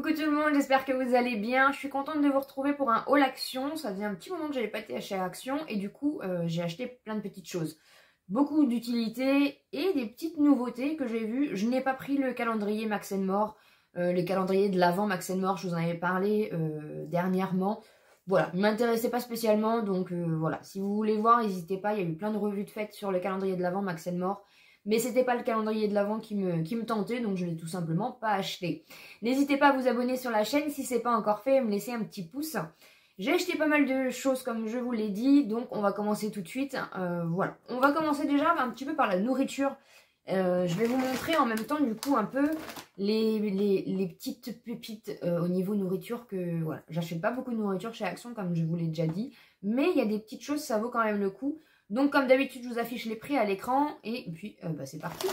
Coucou tout le monde, j'espère que vous allez bien. Je suis contente de vous retrouver pour un haul Action. Ça faisait un petit moment que j'avais pas été chez Action et du coup j'ai acheté plein de petites choses. Beaucoup d'utilité et des petites nouveautés que j'ai vues. Je n'ai pas pris le calendrier Max & More, les calendriers de l'avant Max & More, je vous en avais parlé dernièrement. Voilà, ne m'intéressait pas spécialement, donc voilà. Si vous voulez voir, n'hésitez pas, il y a eu plein de revues de fête sur le calendrier de l'avant Max & More. Mais c'était pas le calendrier de l'avant qui me tentait, donc je l'ai tout simplement pas acheté. N'hésitez pas à vous abonner sur la chaîne si c'est pas encore fait et me laisser un petit pouce. J'ai acheté pas mal de choses comme je vous l'ai dit, donc on va commencer tout de suite. Voilà, on va commencer déjà un petit peu par la nourriture. Je vais vous montrer en même temps du coup un peu les petites pépites au niveau nourriture que voilà. J'achète pas beaucoup de nourriture chez Action comme je vous l'ai déjà dit, mais il y a des petites choses, ça vaut quand même le coup. Donc comme d'habitude je vous affiche les prix à l'écran et puis c'est parti.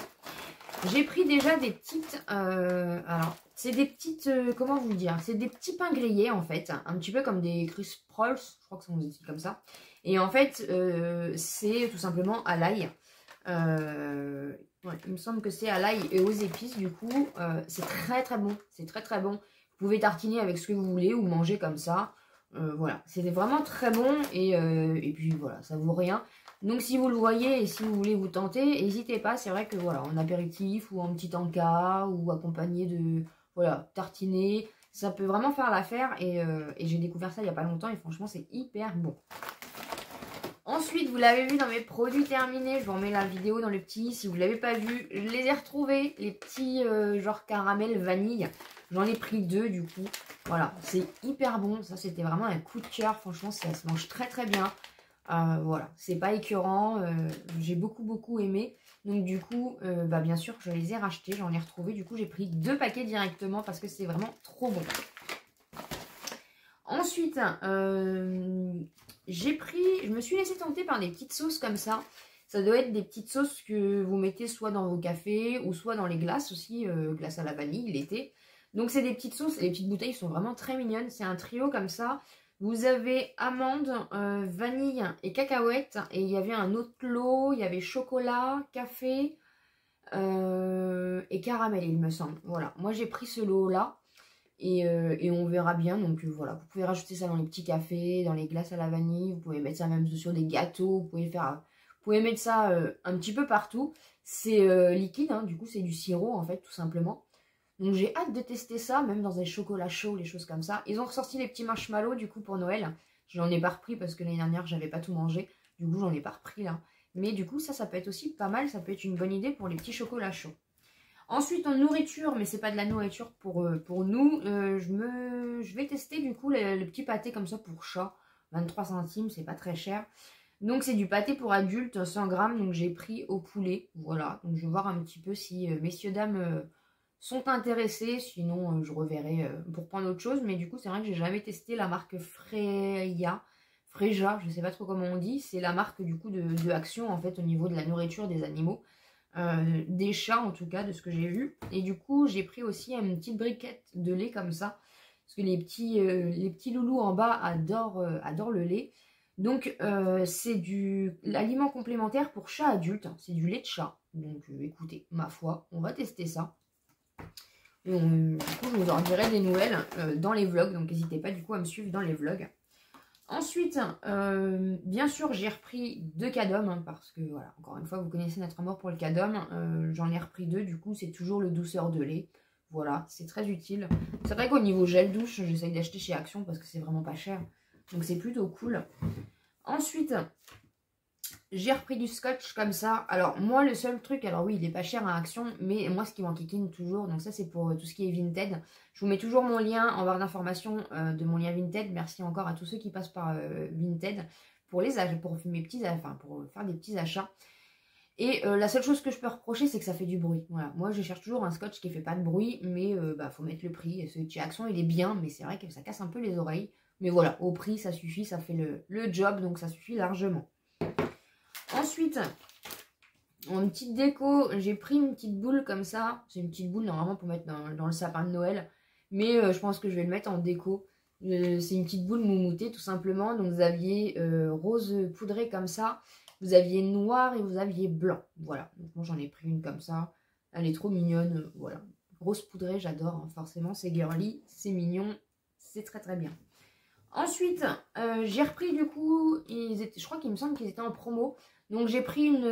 J'ai pris déjà des petites, alors c'est des petites, comment vous dire, c'est des petits pains grillés en fait, un petit peu comme des crisp rolls, je crois que ça vous dit comme ça. Et en fait c'est tout simplement à l'ail. Ouais, il me semble que c'est à l'ail et aux épices du coup, c'est très très bon, c'est très très bon. Vous pouvez tartiner avec ce que vous voulez ou manger comme ça. Voilà, c'était vraiment très bon et puis voilà, ça vaut rien. Donc si vous le voyez et si vous voulez vous tenter, n'hésitez pas, c'est vrai que voilà, en apéritif ou en petit encas ou accompagné de voilà, tartiner, ça peut vraiment faire l'affaire et j'ai découvert ça il n'y a pas longtemps et franchement c'est hyper bon. Ensuite, vous l'avez vu dans mes produits terminés, je vous remets la vidéo dans le petit, si vous ne l'avez pas vu, je les ai retrouvés, les petits genre caramel vanille, j'en ai pris 2 du coup, voilà, c'est hyper bon, ça c'était vraiment un coup de cœur, franchement ça se mange très très bien. Voilà, c'est pas écœurant, j'ai beaucoup aimé. Donc du coup, bien sûr, je les ai rachetés, j'en ai retrouvé. Du coup, j'ai pris 2 paquets directement parce que c'est vraiment trop bon. Ensuite, je me suis laissé tenter par des petites sauces comme ça. Ça doit être des petites sauces que vous mettez soit dans vos cafés ou soit dans les glaces aussi, glace à la vanille l'été. Donc c'est des petites sauces, les petites bouteilles sont vraiment très mignonnes. C'est un trio comme ça. Vous avez amandes, vanille et cacahuètes. Et il y avait un autre lot, il y avait chocolat, café et caramel il me semble. Voilà, moi j'ai pris ce lot là. Et on verra bien, donc voilà, vous pouvez rajouter ça dans les petits cafés, dans les glaces à la vanille, vous pouvez mettre ça même sur des gâteaux, vous pouvez mettre ça un petit peu partout. C'est liquide, hein, du coup c'est du sirop en fait tout simplement. Donc j'ai hâte de tester ça, même dans des chocolats chauds, les choses comme ça. Ils ont ressorti les petits marshmallows du coup pour Noël. J'en ai pas repris parce que l'année dernière j'avais pas tout mangé, du coup j'en ai pas repris là. Mais du coup ça peut être aussi pas mal, ça peut être une bonne idée pour les petits chocolats chauds. Ensuite, en nourriture, mais c'est pas de la nourriture pour nous, je vais tester du coup le petit pâté comme ça pour chat. 23 centimes, c'est pas très cher. Donc c'est du pâté pour adultes, 100 grammes, donc j'ai pris au poulet. Voilà, donc je vais voir un petit peu si messieurs, dames sont intéressés. Sinon, je reverrai pour prendre autre chose. Mais du coup, c'est vrai que j'ai jamais testé la marque Freja, je sais pas trop comment on dit. C'est la marque du coup de Action en fait au niveau de la nourriture des animaux. Des chats en tout cas de ce que j'ai vu et du coup j'ai pris aussi une petite briquette de lait comme ça parce que les petits loulous en bas adorent le lait, donc c'est l'aliment complémentaire pour chat adulte, c'est du lait de chat, donc écoutez, ma foi on va tester ça et du coup je vous en dirai des nouvelles dans les vlogs, donc n'hésitez pas du coup à me suivre dans les vlogs. Ensuite, bien sûr, j'ai repris 2 Cadom, hein, parce que, voilà, encore une fois, vous connaissez notre amour pour le Cadom. J'en ai repris 2, du coup, c'est toujours le douceur de lait. Voilà, c'est très utile. C'est vrai qu'au niveau gel douche, j'essaye d'acheter chez Action parce que c'est vraiment pas cher. Donc, c'est plutôt cool. Ensuite, j'ai repris du scotch comme ça. Alors, moi, le seul truc, alors oui, il est pas cher à Action, mais moi, ce qui m'enquiquine toujours, donc ça, c'est pour tout ce qui est Vinted. Je vous mets toujours mon lien en barre d'information de mon lien Vinted. Merci encore à tous ceux qui passent par Vinted pour les achats, pour mes petits, enfin, pour faire des petits achats. Et la seule chose que je peux reprocher, c'est que ça fait du bruit. Voilà, moi, je cherche toujours un scotch qui fait pas de bruit, mais faut mettre le prix. Et celui de chez Action, il est bien, mais c'est vrai que ça casse un peu les oreilles. Mais voilà, au prix, ça suffit, ça fait le job, donc ça suffit largement. Ensuite, en petite déco, j'ai pris une petite boule comme ça. C'est une petite boule normalement pour mettre dans le sapin de Noël. Mais je pense que je vais le mettre en déco. C'est une petite boule moumoutée tout simplement. Donc vous aviez rose poudré comme ça. Vous aviez noir et vous aviez blanc. Voilà. Donc moi j'en ai pris une comme ça. Elle est trop mignonne. Voilà. Rose poudré, j'adore, hein, forcément, c'est girly, c'est mignon, c'est très très bien. Ensuite, j'ai repris du coup, je crois qu'il me semble qu'ils étaient en promo. Donc j'ai pris une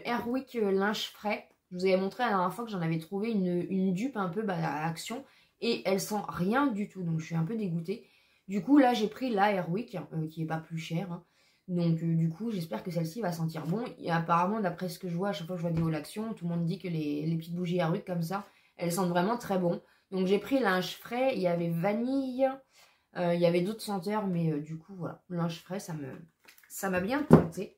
Airwick linge frais. Je vous avais montré la dernière fois que j'en avais trouvé une dupe un peu à Action. Et elle sent rien du tout, donc je suis un peu dégoûtée. Du coup, là, j'ai pris la Airwick, qui est pas plus chère. Hein. Donc du coup, j'espère que celle-ci va sentir bon. Et apparemment, d'après ce que je vois, à chaque fois que je vois des hauts Action, tout le monde dit que les petites bougies Airwick comme ça, elles sentent vraiment très bon. Donc j'ai pris linge frais, il y avait vanille... il y avait d'autres senteurs, mais du coup, voilà, linge frais, ça m'a bien tenté.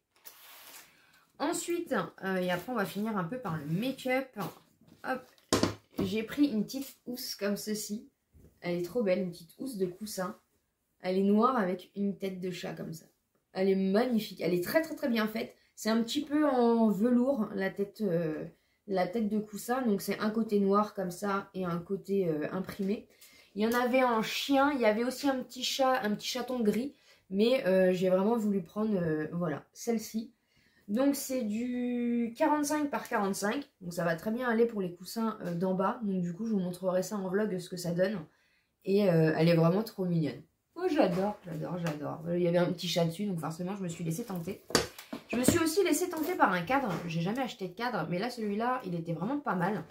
Ensuite, et après, on va finir un peu par le make-up. Hop, j'ai pris une petite housse comme ceci. Elle est trop belle, une petite housse de coussin. Elle est noire avec une tête de chat comme ça. Elle est magnifique, elle est très très très bien faite. C'est un petit peu en velours, la tête de coussin. Donc c'est un côté noir comme ça et un côté imprimé. Il y en avait en chien, il y avait aussi un petit chaton gris. Mais j'ai vraiment voulu prendre, voilà, celle-ci. Donc c'est du 45 par 45. Donc ça va très bien aller pour les coussins d'en bas. Donc du coup, je vous montrerai ça en vlog, ce que ça donne. Et elle est vraiment trop mignonne. Oh, j'adore, j'adore, j'adore. Il y avait un petit chat dessus, donc forcément, je me suis laissée tenter. Je me suis aussi laissée tenter par un cadre. J'ai jamais acheté de cadre, mais là, celui-là, il était vraiment pas mal.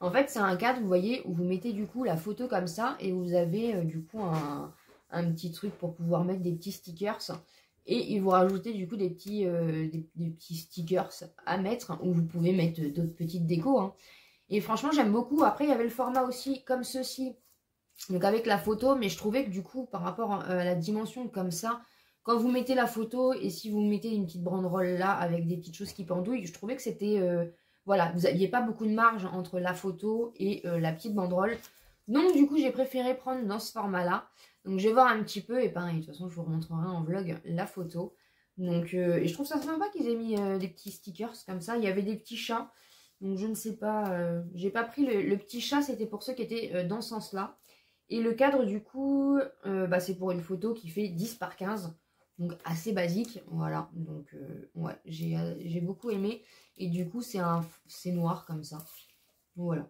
En fait, c'est un cadre, vous voyez, où vous mettez du coup la photo comme ça et vous avez du coup un petit truc pour pouvoir mettre des petits stickers. Et il vous rajoutez du coup des petits stickers à mettre où vous pouvez mettre d'autres petites décos. Hein. Et franchement, j'aime beaucoup. Après, il y avait le format aussi comme ceci. Donc avec la photo, mais je trouvais que du coup, par rapport à la dimension comme ça, quand vous mettez la photo et si vous mettez une petite banderole là avec des petites choses qui pendouillent, je trouvais que c'était... voilà, vous n'aviez pas beaucoup de marge entre la photo et la petite banderole. Donc du coup, j'ai préféré prendre dans ce format-là. Donc je vais voir un petit peu et pareil, de toute façon, je vous remontrerai en vlog la photo. Donc, et je trouve ça sympa qu'ils aient mis des petits stickers comme ça. Il y avait des petits chats, donc je ne sais pas, j'ai pas pris le petit chat, c'était pour ceux qui étaient dans ce sens-là. Et le cadre, du coup, c'est pour une photo qui fait 10 par 15. Donc, assez basique. Voilà. Donc, ouais, j'ai beaucoup aimé. Et du coup, c'est noir comme ça. Voilà.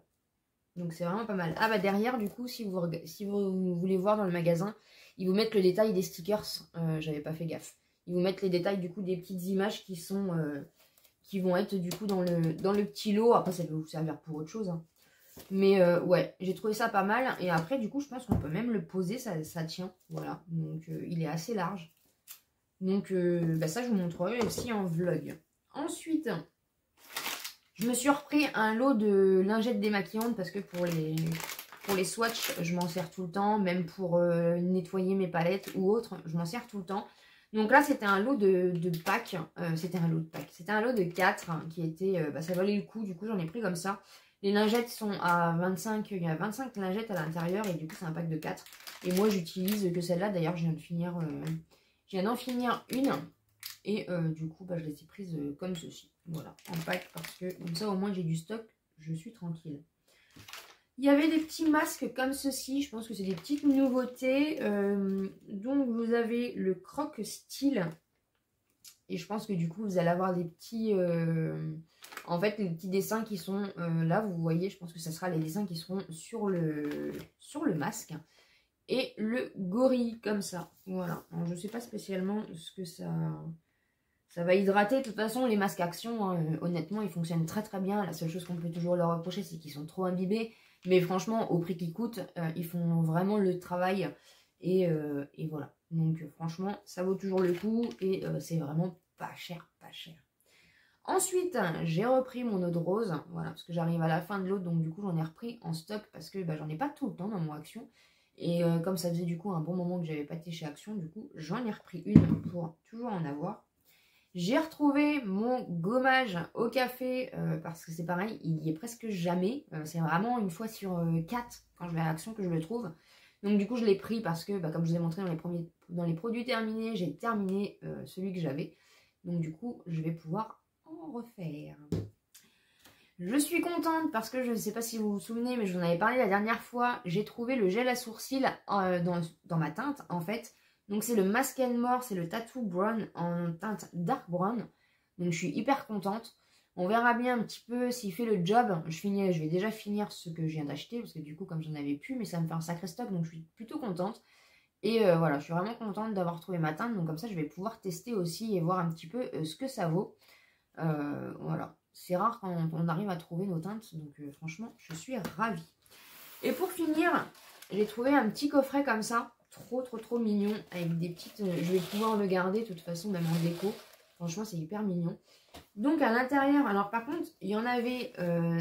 Donc, c'est vraiment pas mal. Ah, bah, derrière, du coup, si vous voulez voir dans le magasin, ils vous mettent le détail des stickers. J'avais pas fait gaffe. Ils vous mettent les détails, du coup, des petites images qui vont être, du coup, dans le petit lot. Après, ça peut vous servir pour autre chose, hein. Mais ouais, j'ai trouvé ça pas mal. Et après, du coup, je pense qu'on peut même le poser, ça tient. Voilà, donc il est assez large. Donc ça, je vous montrerai aussi en vlog. Ensuite, je me suis repris un lot de lingettes démaquillantes parce que pour les swatchs, je m'en sers tout le temps. Même pour nettoyer mes palettes ou autres, je m'en sers tout le temps. Donc là, c'était un lot de packs. C'était un lot de 4 hein, qui était... ça valait le coup, du coup, j'en ai pris comme ça. Les lingettes sont à 25, il y a 25 lingettes à l'intérieur et du coup c'est un pack de 4. Et moi j'utilise que celle-là, d'ailleurs je viens d'en finir une et du coup je les ai prises comme ceci. Voilà, en pack parce que comme ça au moins j'ai du stock, je suis tranquille. Il y avait des petits masques comme ceci, je pense que c'est des petites nouveautés. Donc vous avez le croc style. Et je pense que du coup, vous allez avoir des petits... en fait, les petits dessins qui sont là, vous voyez, je pense que ce sera les dessins qui seront sur le masque. Et le gorille, comme ça. Voilà. Alors, je ne sais pas spécialement ce que ça va hydrater. De toute façon, les masques Action, hein, honnêtement, ils fonctionnent très très bien. La seule chose qu'on peut toujours leur reprocher, c'est qu'ils sont trop imbibés. Mais franchement, au prix qu'ils coûtent, ils font vraiment le travail. Et voilà. Donc franchement, ça vaut toujours le coup. Et c'est vraiment pas cher, pas cher. Ensuite, j'ai repris mon eau de rose. Voilà, parce que j'arrive à la fin de l'eau. Donc du coup, j'en ai repris en stock. Parce que j'en ai pas tout le temps dans mon Action. Et comme ça faisait du coup un bon moment que j'avais pas été chez Action. Du coup, j'en ai repris une pour toujours en avoir. J'ai retrouvé mon gommage au café parce que c'est pareil, il y est presque jamais. C'est vraiment une fois sur 4 quand je vais à Action que je le trouve. Donc du coup je l'ai pris parce que comme je vous ai montré dans les produits terminés, j'ai terminé celui que j'avais. Donc du coup je vais pouvoir en refaire. Je suis contente parce que je ne sais pas si vous vous souvenez, mais je vous en avais parlé la dernière fois. J'ai trouvé le gel à sourcils dans ma teinte en fait. Donc c'est le Mask & More, c'est le Tattoo Brown en teinte Dark Brown. Donc je suis hyper contente. On verra bien un petit peu s'il fait le job. Je vais déjà finir ce que je viens d'acheter, parce que du coup, comme j'en avais plus, mais ça me fait un sacré stock, donc je suis plutôt contente. Et voilà, je suis vraiment contente d'avoir trouvé ma teinte, donc comme ça, je vais pouvoir tester aussi et voir un petit peu ce que ça vaut. Voilà, c'est rare quand on arrive à trouver nos teintes, donc franchement, je suis ravie. Et pour finir, j'ai trouvé un petit coffret comme ça, trop mignon, avec des petites... je vais pouvoir le garder de toute façon, même en déco. Franchement, c'est hyper mignon. Donc à l'intérieur, alors par contre, il y en avait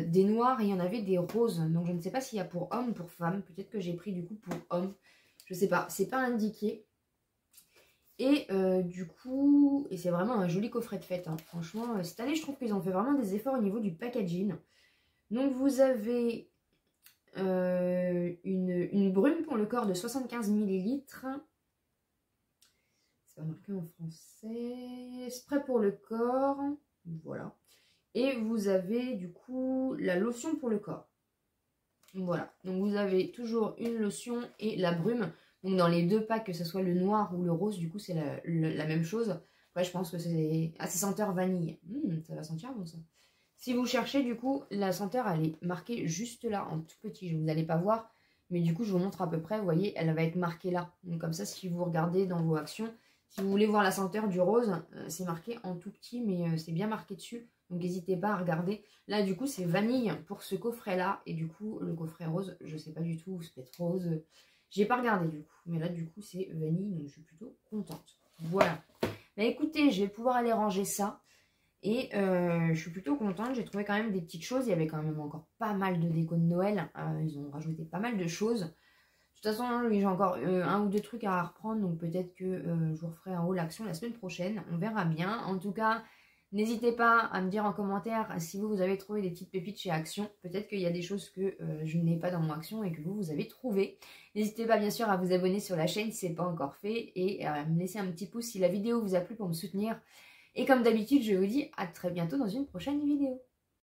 des noirs et il y en avait des roses. Donc je ne sais pas s'il y a pour homme ou pour femme. Peut-être que j'ai pris du coup pour homme. Je sais pas, c'est pas indiqué. Et du coup, et c'est vraiment un joli coffret de fête. Hein. Franchement, cette année, je trouve qu'ils ont fait vraiment des efforts au niveau du packaging. Donc vous avez une brume pour le corps de 75 ml. C'est pas marqué en français. Spray pour le corps. Voilà. Et vous avez du coup la lotion pour le corps. Voilà. Donc vous avez toujours une lotion et la brume. Donc dans les deux packs, que ce soit le noir ou le rose, du coup c'est la même chose. Après je pense que c'est assez senteur vanille. Ça va sentir bon ça. Si vous cherchez du coup, la senteur elle est marquée juste là en tout petit. Vous n'allez pas voir, mais du coup je vous montre à peu près. Vous voyez, elle va être marquée là. Donc comme ça si vous regardez dans vos actions, si vous voulez voir la senteur du rose, c'est marqué en tout petit, mais c'est bien marqué dessus. Donc n'hésitez pas à regarder. Là du coup c'est vanille pour ce coffret là. Et du coup le coffret rose, je sais pas du tout, c'est peut-être rose. J'ai pas regardé du coup. Mais là du coup c'est vanille, donc je suis plutôt contente. Voilà. Bah écoutez, je vais pouvoir aller ranger ça. Et je suis plutôt contente. J'ai trouvé quand même des petites choses. Il y avait quand même encore pas mal de déco de Noël. Ils ont rajouté pas mal de choses. De toute façon, j'ai encore un ou deux trucs à reprendre. Donc peut-être que je vous referai un haul action la semaine prochaine. On verra bien. En tout cas... N'hésitez pas à me dire en commentaire si vous avez trouvé des petites pépites chez Action. Peut-être qu'il y a des choses que je n'ai pas dans mon Action et que vous avez trouvé. N'hésitez pas bien sûr à vous abonner sur la chaîne si ce n'est pas encore fait et à me laisser un petit pouce si la vidéo vous a plu pour me soutenir. Et comme d'habitude, je vous dis à très bientôt dans une prochaine vidéo.